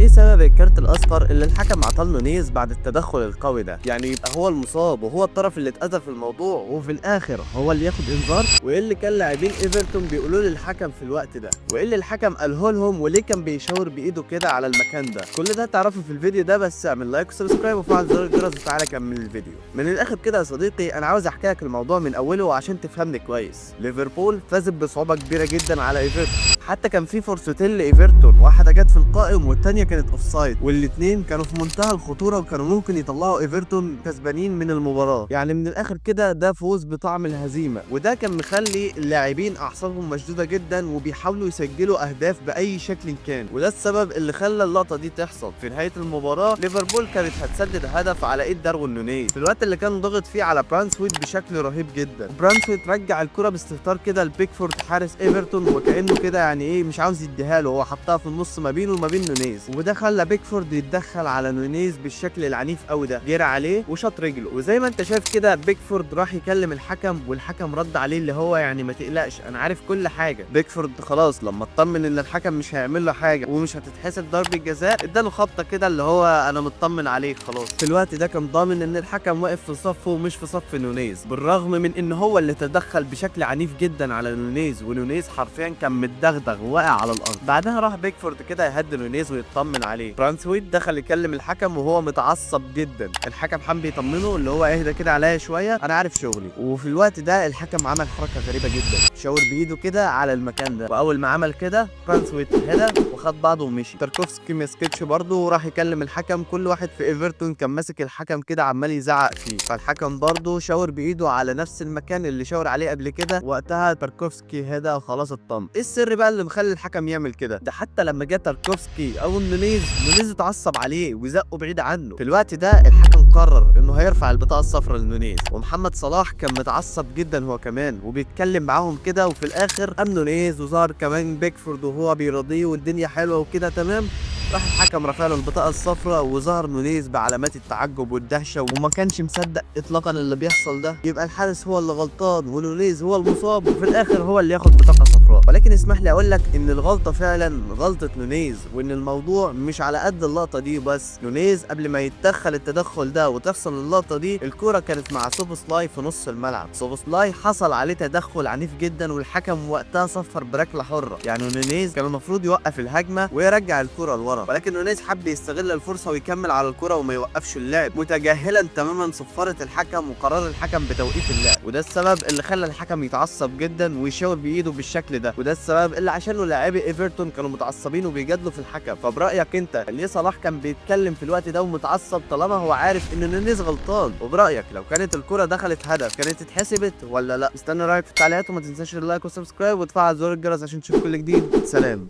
ايه سبب الكارت الاصفر اللي الحكم عطاه نونيز بعد التدخل القوي ده؟ يعني يبقى هو المصاب وهو الطرف اللي اتأذى في الموضوع وفي الاخر هو اللي ياخد انذار؟ وايه اللي كان لاعبين ايفرتون بيقولوا للحكم في الوقت ده؟ وايه اللي الحكم قاله لهم وليه كان بيشاور بايده كده على المكان ده؟ كل ده تعرفه في الفيديو ده، بس اعمل لايك وسبسكرايب وفعل زر الجرس وتعالى كمل الفيديو. من الاخر كده يا صديقي، انا عاوز احكي لك الموضوع من اوله عشان تفهمني كويس. ليفربول فازت بصعوبة كبيرة جدا على ايفرتون، حتى كان في فرصتين لايفرتون، واحده جت في القائم والتانيه كانت اوفسايد، والاثنين كانوا في منتهى الخطوره وكانوا ممكن يطلعوا ايفرتون كسبانين من المباراه. يعني من الاخر كده ده فوز بطعم الهزيمه، وده كان مخلي اللاعبين اعصابهم مشدوده جدا وبيحاولوا يسجلوا اهداف باي شكل كان، وده السبب اللي خلى اللقطه دي تحصل. في نهايه المباراه ليفربول كانت هتسدد هدف على ايد داروين نونيز في الوقت اللي كان ضاغط فيه على برانسويت بشكل رهيب جدا. برانسويت رجع الكره باستهتار كده لبيكفورد حارس ايفرتون، وكانه كده يعني ايه مش عاوز يديها له، هو حطها في النص ما بينه وما بين نونيز، وده خلى بيكفورد يتدخل على نونيز بالشكل العنيف قوي ده، جرى عليه وشاط رجله. وزي ما انت شايف كده بيكفورد راح يكلم الحكم، والحكم رد عليه اللي هو يعني ما تقلقش انا عارف كل حاجه. بيكفورد خلاص لما اطمن ان الحكم مش هيعمل له حاجه ومش هتتحسب ضربه جزاء، اداله خبطه كده اللي هو انا مطمن عليك خلاص. في الوقت ده كان ضامن ان الحكم واقف في صفه ومش في صف نونيز، بالرغم من ان هو اللي تدخل بشكل عنيف جدا على نونيز، ونونيز حرفيا كان متدغدغ واقع على الارض. بعدها راح بيكفورد كده يهدي نونيز ويطمن عليه. برانسويت دخل يكلم الحكم وهو متعصب جدا. الحكم حب يطمنه اللي هو اهدى كده عليا شويه انا عارف شغلي. وفي الوقت ده الحكم عمل حركه غريبه جدا، شاور بايده كده على المكان ده، واول ما عمل كده برانسويت هدى وخد بعضه ومشي. تاركوفسكي ما سكتش برضه وراح يكلم الحكم. كل واحد في ايفرتون كان ماسك الحكم كده عمال يزعق فيه، فالحكم برضه شاور بايده على نفس المكان اللي شاور عليه قبل كده. وقتها تاركوفسكي هدى وخلاص اطمن. ايه السر بقى اللي مخلي الحكم يعمل كده؟ ده حتى لما جه تاركوفسكي او نونيز اتعصب عليه وزقه بعيد عنه. في الوقت ده الحكم قرر انه هيرفع البطاقه الصفراء لنونيز، ومحمد صلاح كان متعصب جدا هو كمان وبيتكلم معاهم كده. وفي الاخر قام نونيز وظهر كمان بيكفورد وهو بيرضيه والدنيا حلوه وكده تمام. راح الحكم رفع له البطاقه الصفراء وظهر نونيز بعلامات التعجب والدهشه وما كانش مصدق اطلاقا اللي بيحصل ده. يبقى الحارس هو اللي غلطان ونونيز هو المصاب، وفي الاخر هو اللي ياخد بطاقه صفراء. ولكن اسمح لي اقول لك ان الغلطه فعلا غلطه نونيز، وان الموضوع مش على قد اللقطه دي بس. نونيز قبل ما يتدخل التدخل ده وتحصل اللقطه دي، الكوره كانت مع سوبوسلاي في نص الملعب. سوبوسلاي حصل عليه تدخل عنيف جدا والحكم وقتها صفر بركله حره. يعني نونيز كان المفروض يوقف الهجمه ويرجع الكوره لورا، ولكن نونيز حب يستغل الفرصه ويكمل على الكوره وما يوقفش اللعب، متجاهلا تماما صفاره الحكم وقرار الحكم بتوقيف اللعب. وده السبب اللي خلى الحكم يتعصب جدا ويشاور بايده بالشكل ده، وده السبب اللي عشانه لاعبي ايفرتون كانوا متعصبين وبيجادلوا في الحكم. فبرايك انت ليه صلاح كان بيتكلم في الوقت ده ومتعصب طالما هو عارف ان نونيز غلطان؟ وبرايك لو كانت الكوره دخلت هدف كانت اتحسبت ولا لا؟ استنى رايك في التعليقات، وما تنساش اللايك والسبسكرايب وتفعل زر الجرس عشان تشوف كل جديد. سلام.